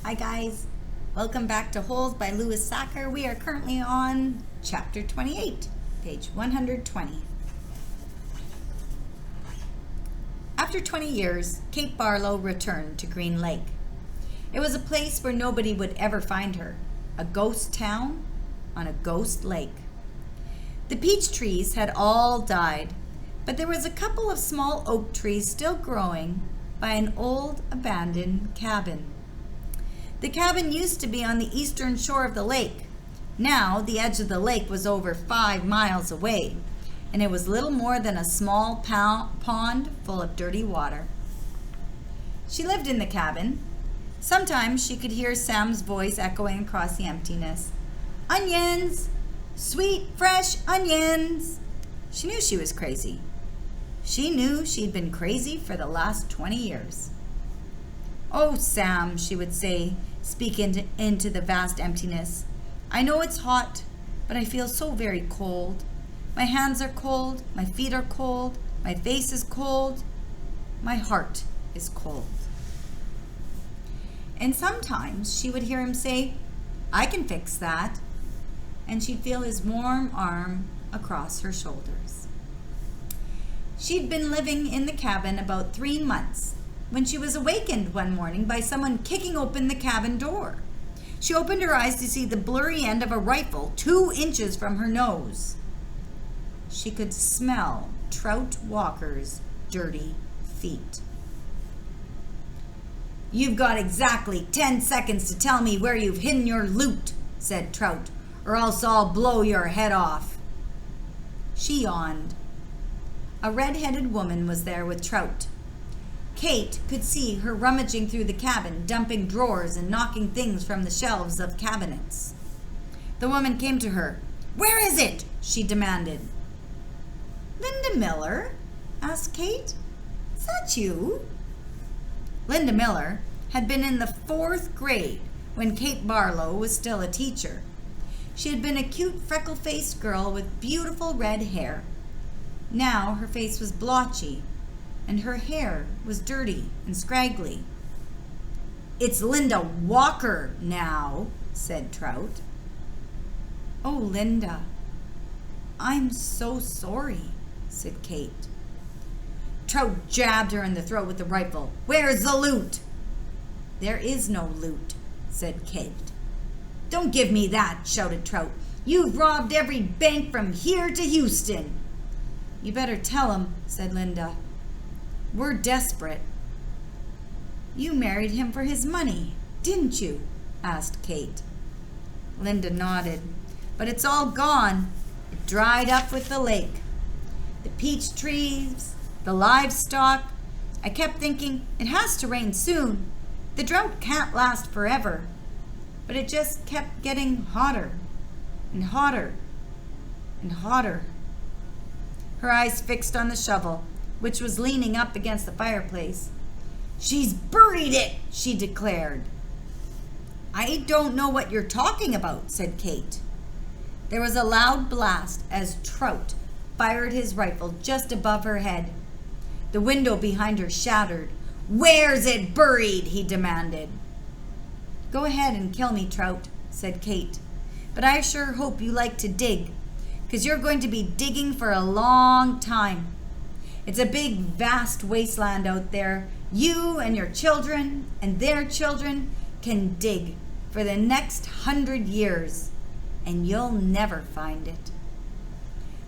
Hi guys, welcome back to Holes by Sachar. We are currently on chapter 28, page 120. After 20 years, Kate Barlow returned to Green Lake. It was a place where nobody would ever find her, a ghost town on a ghost lake. The peach trees had all died, but there was a couple of small oak trees still growing by an old abandoned cabin. The cabin used to be on the eastern shore of the lake. Now the edge of the lake was over 5 miles away, and it was little more than a small pond full of dirty water. She lived in the cabin. Sometimes she could hear Sam's voice echoing across the emptiness. Onions! Sweet, fresh onions! She knew she was crazy. She knew she'd been crazy for the last 20 years. Oh, Sam, she would say, speaking into the vast emptiness. I know it's hot, but I feel so very cold. My hands are cold, my feet are cold, my face is cold, my heart is cold. And sometimes she would hear him say, I can fix that. And she'd feel his warm arm across her shoulders. She'd been living in the cabin about 3 months when she was awakened one morning by someone kicking open the cabin door. She opened her eyes to see the blurry end of a rifle 2 inches from her nose. She could smell Trout Walker's dirty feet. You've got exactly 10 seconds to tell me where you've hidden your loot, said Trout, or else I'll blow your head off. She yawned. A red-headed woman was there with Trout. Kate could see her rummaging through the cabin, dumping drawers and knocking things from the shelves of cabinets. The woman came to her. Where is it? She demanded. Linda Miller? Asked Kate. Is that you? Linda Miller had been in the 4th grade when Kate Barlow was still a teacher. She had been a cute freckle-faced girl with beautiful red hair. Now her face was blotchy, and her hair was dirty and scraggly. It's Linda Walker now, said Trout. Oh, Linda, I'm so sorry, said Kate. Trout jabbed her in the throat with the rifle. Where's the loot? There is no loot, said Kate. Don't give me that, shouted Trout. You've robbed every bank from here to Houston. You better tell him, said Linda. We're desperate. You married him for his money, didn't you? Asked Kate. Linda nodded. But it's all gone. It dried up with the lake. The peach trees, the livestock. I kept thinking, it has to rain soon. The drought can't last forever. But it just kept getting hotter and hotter and hotter. Her eyes fixed on the shovel, which was leaning up against the fireplace. She's buried it, she declared. I don't know what you're talking about, said Kate. There was a loud blast as Trout fired his rifle just above her head. The window behind her shattered. Where's it buried? He demanded. Go ahead and kill me, Trout, said Kate. But I sure hope you like to dig, because you're going to be digging for a long time. It's a big, vast wasteland out there. You and your children and their children can dig for the next 100 years, and you'll never find it.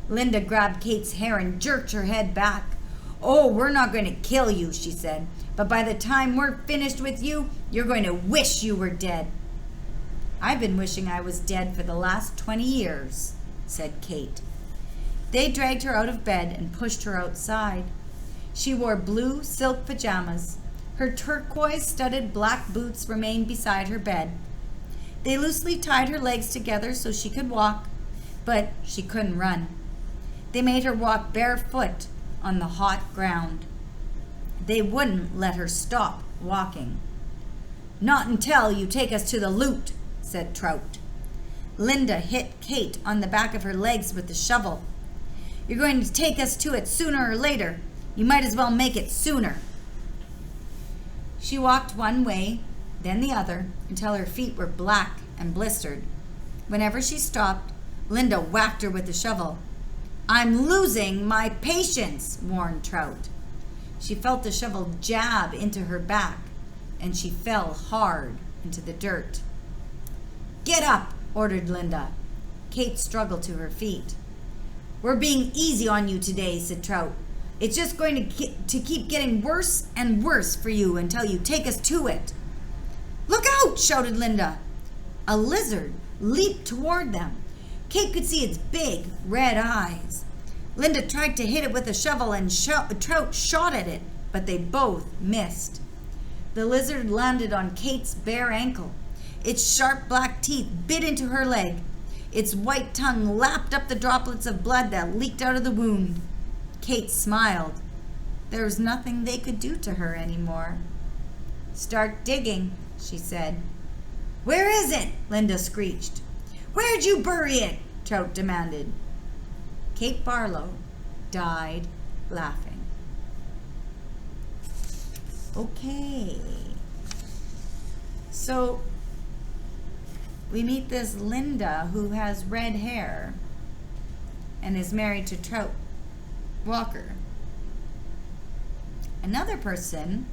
Linda grabbed Kate's hair and jerked her head back. Oh, we're not going to kill you, she said. But by the time we're finished with you, you're going to wish you were dead. I've been wishing I was dead for the last 20 years, said Kate. They dragged her out of bed and pushed her outside. She wore blue silk pajamas. Her turquoise-studded black boots remained beside her bed. They loosely tied her legs together so she could walk, but she couldn't run. They made her walk barefoot on the hot ground. They wouldn't let her stop walking. Not until you take us to the loot, said Trout. Linda hit Kate on the back of her legs with the shovel. You're going to take us to it sooner or later. You might as well make it sooner. She walked one way, then the other, until her feet were black and blistered. Whenever she stopped, Linda whacked her with the shovel. "I'm losing my patience," warned Trout. She felt the shovel jab into her back, and she fell hard into the dirt. "Get up," ordered Linda. Kate struggled to her feet. "We're being easy on you today," said Trout. "It's just going to keep getting worse and worse for you until you take us to it." "Look out!" shouted Linda. A lizard leaped toward them. Kate could see its big red eyes. Linda tried to hit it with a shovel and Trout shot at it, but they both missed. The lizard landed on Kate's bare ankle. Its sharp black teeth bit into her leg. Its white tongue lapped up the droplets of blood that leaked out of the wound. Kate smiled. There was nothing they could do to her anymore. "Start digging," she said. "Where is it?" Linda screeched. "Where'd you bury it?" Trout demanded. Kate Barlow died laughing. Okay. So we meet this Linda who has red hair and is married to Trout Walker. Another person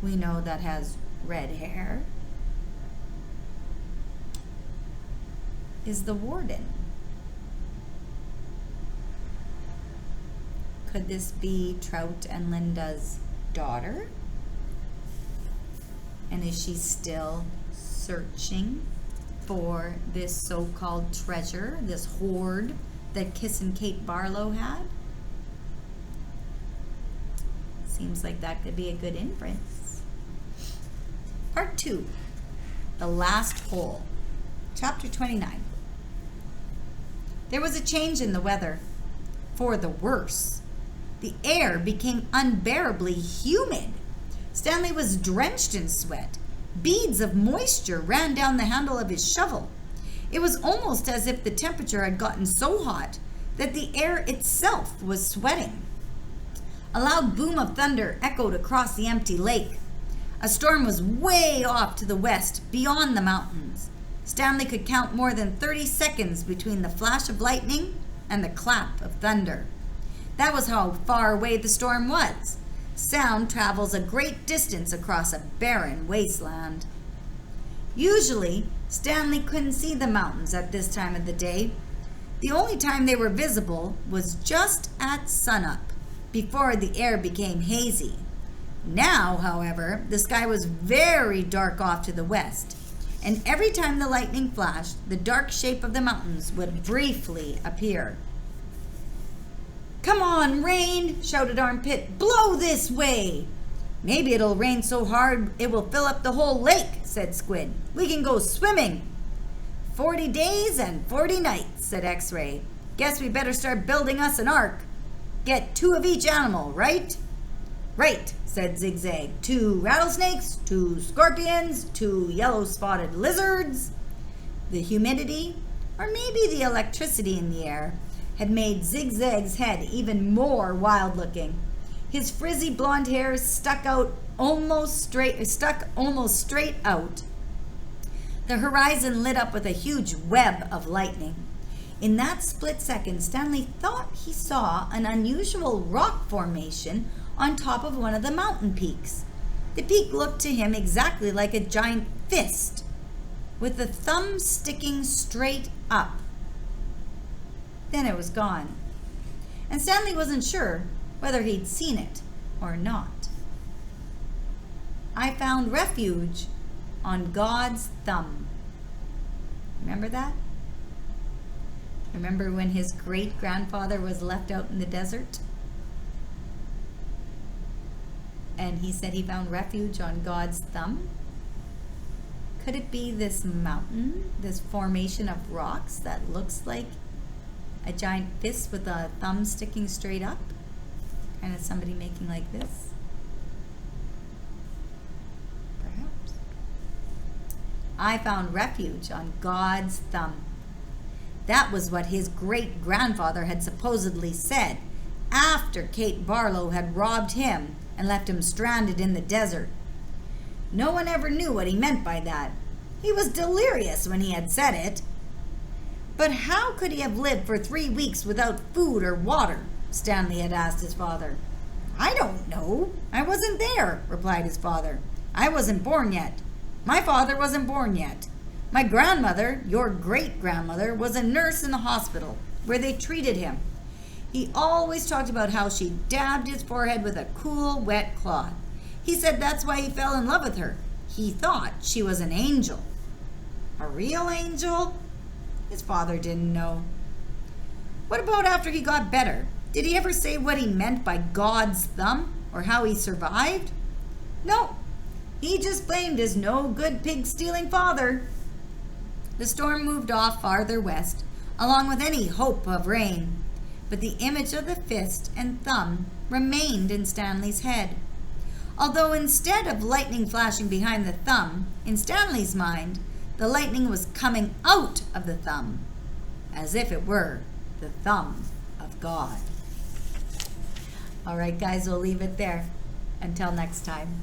we know that has red hair is the warden. Could this be Trout and Linda's daughter? And is she still searching for this so-called treasure, this hoard that Kissin' Kate Barlow had? Seems like that could be a good inference. Part 2, The Last Hole, Chapter 29. There was a change in the weather, for the worse. The air became unbearably humid. Stanley was drenched in sweat. Beads of moisture ran down the handle of his shovel. It was almost as if the temperature had gotten so hot that the air itself was sweating. A loud boom of thunder echoed across the empty lake. A storm was way off to the west, beyond the mountains. Stanley could count more than 30 seconds between the flash of lightning and the clap of thunder. That was how far away the storm was. Sound travels a great distance across a barren wasteland. Usually, Stanley couldn't see the mountains at this time of the day. The only time they were visible was just at sunup, before the air became hazy. Now, however, the sky was very dark off to the west, and every time the lightning flashed, the dark shape of the mountains would briefly appear. "Come on, rain!" shouted Armpit. "Blow this way!" "Maybe it'll rain so hard it will fill up the whole lake," said Squid. "We can go swimming." 40 days and 40 nights, said X-Ray. "Guess we better start building us an ark. Get 2 of each animal, right?" "Right," said Zigzag. 2 rattlesnakes, 2 scorpions, 2 yellow-spotted lizards. The humidity, or maybe the electricity in the air, had made Zigzag's head even more wild-looking. His frizzy blonde hair stuck almost straight out. The horizon lit up with a huge web of lightning. In that split second, Stanley thought he saw an unusual rock formation on top of one of the mountain peaks. The peak looked to him exactly like a giant fist, with the thumb sticking straight up. Then it was gone, and Stanley wasn't sure whether he'd seen it or not. "I found refuge on God's thumb." Remember that? Remember when his great-grandfather was left out in the desert? And he said he found refuge on God's thumb? Could it be this mountain, this formation of rocks that looks like a giant fist with a thumb sticking straight up? Kind of somebody making like this? Perhaps. "I found refuge on God's thumb." That was what his great-grandfather had supposedly said after Kate Barlow had robbed him and left him stranded in the desert. No one ever knew what he meant by that. He was delirious when he had said it. But how could he have lived for 3 weeks without food or water? Stanley had asked his father. I don't know. I wasn't there, replied his father. I wasn't born yet. My father wasn't born yet. My grandmother, your great-grandmother, was a nurse in the hospital where they treated him. He always talked about how she dabbed his forehead with a cool, wet cloth. He said that's why he fell in love with her. He thought she was an angel. A real angel? His father didn't know. What about after he got better? Did he ever say what he meant by God's thumb or how he survived? No, he just blamed his no-good pig-stealing father. The storm moved off farther west, along with any hope of rain, but the image of the fist and thumb remained in Stanley's head. Although instead of lightning flashing behind the thumb, in Stanley's mind, the lightning was coming out of the thumb, as if it were the thumb of God. All right, guys, we'll leave it there. Until next time.